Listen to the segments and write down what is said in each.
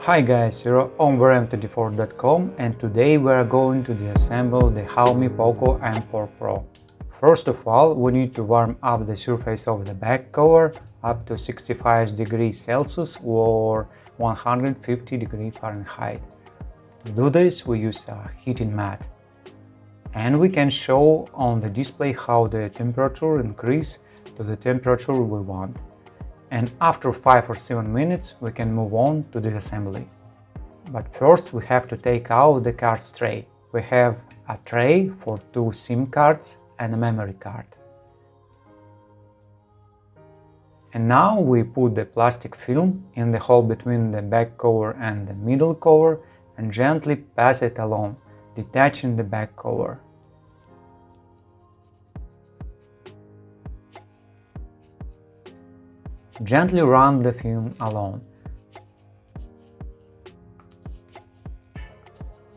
Hi guys, you're on vrm24.com and today we are going to disassemble the Xiaomi Poco M4 Pro. First of all, we need to warm up the surface of the back cover up to 65 degrees Celsius or 150 degrees Fahrenheit. To do this, we use a heating mat. And we can show on the display how the temperature increases to the temperature we want. And after 5 or 7 minutes we can move on to disassembly. But first we have to take out the cards tray. We have a tray for 2 SIM cards and a memory card. And now we put the plastic film in the hole between the back cover and the middle cover and gently pass it along, detaching the back cover. Gently run the film along.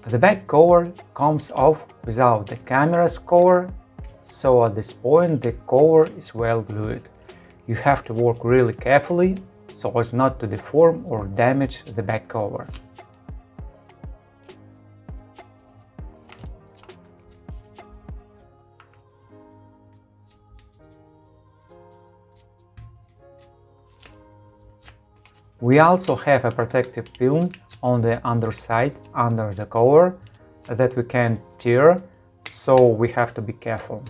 The back cover comes off without the camera's cover, so at this point the cover is well glued. You have to work really carefully so as not to deform or damage the back cover. We also have a protective film on the underside under the cover that we can tear, so we have to be careful.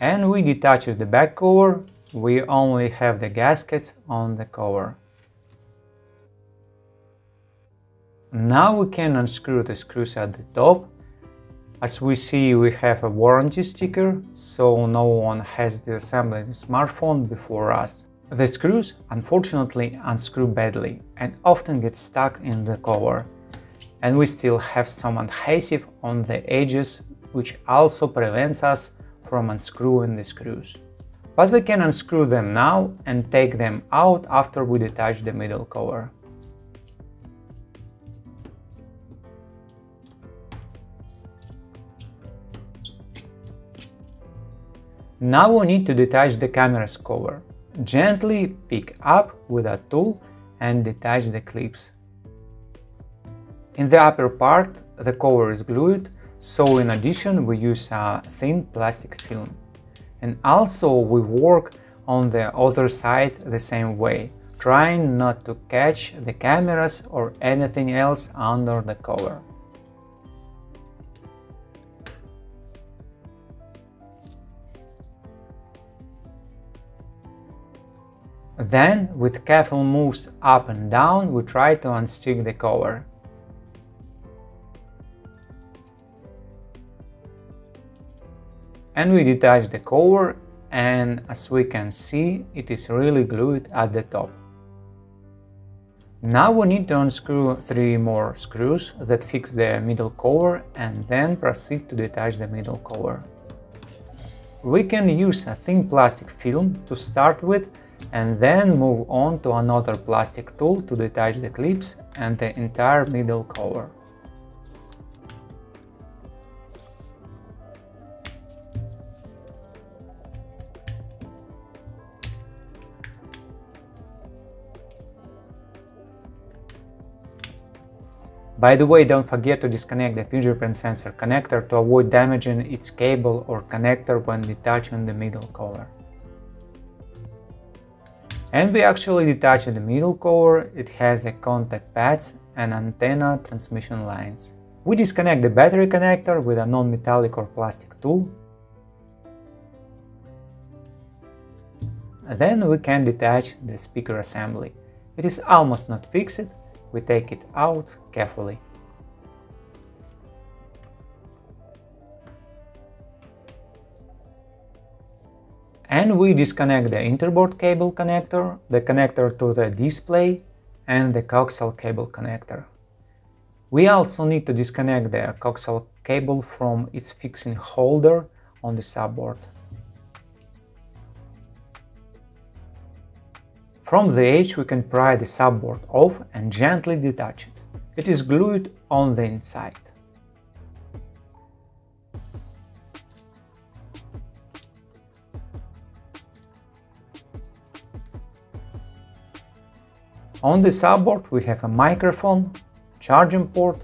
And we detach the back cover, we only have the gaskets on the cover. Now we can unscrew the screws at the top. As we see, we have a warranty sticker, so no one has disassembled the smartphone before us. The screws unfortunately unscrew badly and often get stuck in the cover, and we still have some adhesive on the edges, which also prevents us from unscrewing the screws. But we can unscrew them now and take them out after we detach the middle cover. Now we need to detach the camera's cover. Gently pick up with a tool and detach the clips. In the upper part the cover is glued, so in addition we use a thin plastic film. And also we work on the other side the same way, trying not to catch the cameras or anything else under the cover. Then, with careful moves up and down, we try to unstick the cover. And we detach the cover, and as we can see, it is really glued at the top. Now we need to unscrew 3 more screws that fix the middle cover and then proceed to detach the middle cover. We can use a thin plastic film to start with and then move on to another plastic tool to detach the clips and the entire middle cover. By the way, don't forget to disconnect the fingerprint sensor connector to avoid damaging its cable or connector when detaching the middle cover. And we actually detach the middle cover. It has the contact pads and antenna transmission lines. We disconnect the battery connector with a non-metallic or plastic tool. Then we can detach the speaker assembly. It is almost not fixed, we take it out carefully. And we disconnect the interboard cable connector, the connector to the display, and the coaxial cable connector. We also need to disconnect the coaxial cable from its fixing holder on the subboard. From the edge we can pry the subboard off and gently detach it. It is glued on the inside. On the subboard we have a microphone, charging port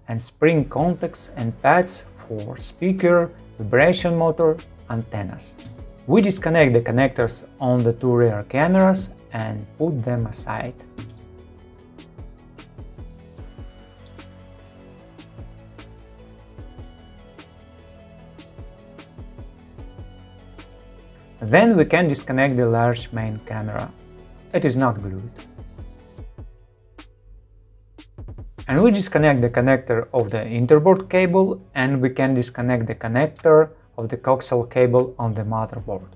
and spring contacts and pads for speaker, vibration motor, antennas. We disconnect the connectors on the two rear cameras and put them aside. Then we can disconnect the large main camera. It is not glued. And we disconnect the connector of the interboard cable, and we can disconnect the connector of the coaxial cable on the motherboard.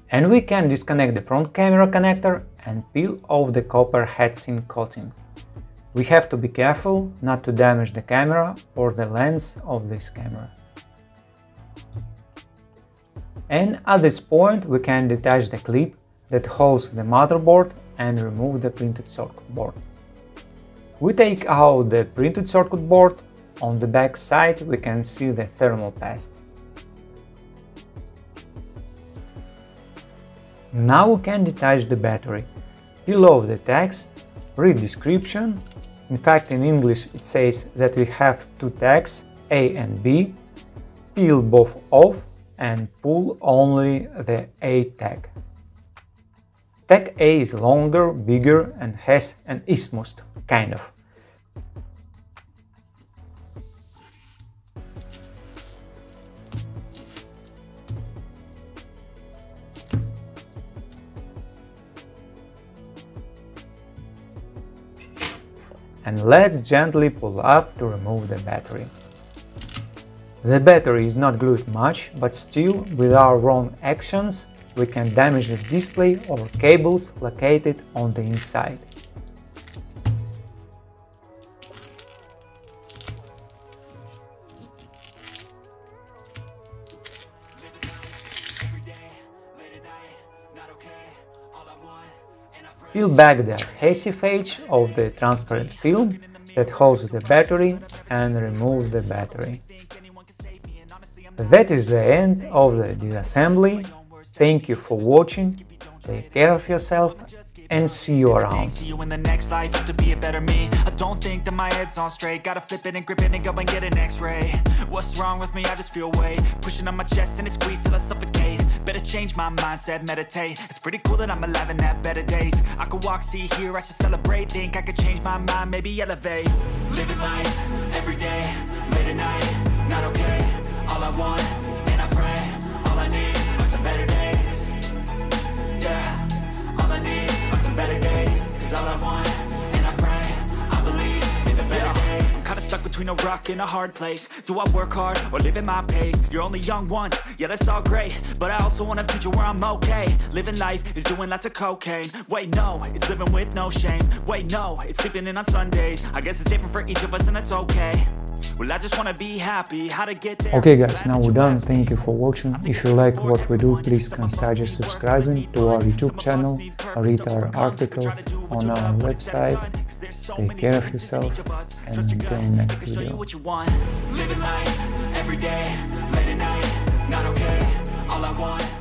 And we can disconnect the front camera connector and peel off the copper heatsink coating. We have to be careful not to damage the camera or the lens of this camera. And at this point we can detach the clip that holds the motherboard and remove the printed circuit board. We take out the printed circuit board. On the back side we can see the thermal paste. Now we can detach the battery. Peel off the tags, read description. In fact, in English it says that we have two tags, A and B. Peel both off and pull only the A tag. Tag A is longer, bigger and has an isthmus, kind of. And let's gently pull up to remove the battery. The battery is not glued much, but still, with our wrong actions, we can damage the display or cables located on the inside. Peel back the adhesive edge of the transparent film that holds the battery and remove the battery. That is the end of the disassembly. Thank you for watching, take care of yourself and see you around. See you in the next life, to be a better me. I don't think that my head's on straight. Gotta flip it and grip it and go and get an x-ray. What's wrong with me? I just feel weight pushing on my chest and it squeezes till I suffocate. Better change my mindset, meditate. It's pretty cool that I'm alive and have better days. I could walk, see, hear, I should celebrate. Think I could change my mind, maybe elevate. Living life, every day, late at night, not okay. All I want, and I pray, all I need are some better days. Yeah, all I need are some better days. Cause all I want, and I pray, I believe in the better days. I'm kinda stuck between a rock and a hard place. Do I work hard or live at my pace? You're only young once, yeah that's all great, but I also want a future where I'm okay. Living life is doing lots of cocaine. Wait no, it's living with no shame. Wait no, it's sleeping in on Sundays. I guess it's different for each of us and that's okay. Well, I just wanna be happy, how to get there. Okay guys, now we're done. Thank you for watching. If you like what we do, please consider subscribing to our YouTube channel, read our articles on our website. Take care of yourself and until next video. Living life, every day, late at night, not okay. All I want